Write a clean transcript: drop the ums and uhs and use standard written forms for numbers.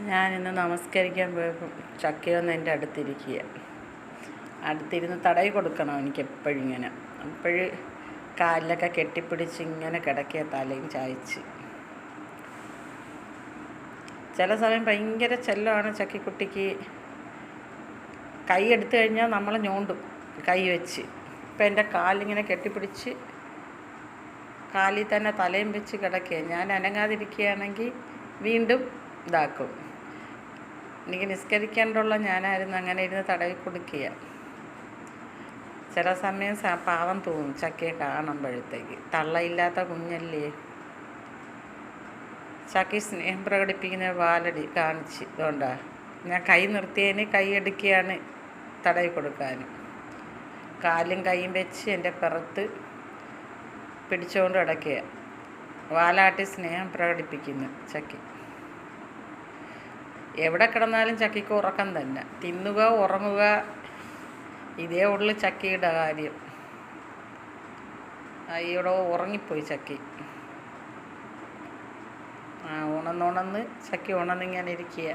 ഞാനിന്ന് നമസ്കരിക്കാൻ പോയപ്പോൾ ചക്കയൊന്ന് എൻ്റെ അടുത്തിരുന്ന് തടവി കൊടുക്കണം എനിക്കെപ്പോഴും ഇങ്ങനെ. അപ്പോഴ് കാലിലൊക്കെ കെട്ടിപ്പിടിച്ച് ഇങ്ങനെ കിടക്കുക, തലയും ചായച്ച്. ചില സമയം ഭയങ്കര ചെല്ലമാണ് ചക്കിക്കുട്ടിക്ക്. കൈ എടുത്തു കഴിഞ്ഞാൽ നമ്മൾ ഞോണ്ടും കൈ വെച്ച്. ഇപ്പം എൻ്റെ കാലിങ്ങനെ കെട്ടിപ്പിടിച്ച് കാലിൽ തന്നെ തലയും വെച്ച് കിടക്കുക. ഞാൻ അനങ്ങാതിരിക്കുകയാണെങ്കിൽ വീണ്ടും ഇതാക്കും. എനിക്ക് നിസ്കരിക്കേണ്ടുള്ള ഞാനായിരുന്നു അങ്ങനെ ഇരുന്ന് തടവി കൊടുക്കുക. ചില സമയം പാവം തോന്നും ചക്കയെ കാണുമ്പോഴത്തേക്ക്. തള്ളയില്ലാത്ത കുഞ്ഞല്ലേ. ചക്കി സ്നേഹം പ്രകടിപ്പിക്കുന്ന വാലടി കാണിച്ച് ഇതുകൊണ്ടാ ഞാൻ കൈ നിർത്തിയതിന് കൈ എടുക്കുകയാണ് തടവി കൊടുക്കാനും. കാലും കൈയും വെച്ച് എൻ്റെ പുറത്ത് പിടിച്ചുകൊണ്ട് കിടക്കുക. വാലാട്ടി സ്നേഹം പ്രകടിപ്പിക്കുന്നു ചക്കി. എവിടെ കിടന്നാലും ചക്കിക്ക് ഉറക്കം തന്നെ. തിന്നുക, ഉറങ്ങുക, ഇതേ ഉള്ളു ചക്കിയുടെ കാര്യം. അയ്യോടോ ഉറങ്ങിപ്പോയി ചക്കി. ഉണർന്നുണർന്ന് ചക്കി ഉണർന്നിങ്ങനെ ഇരിക്കുക.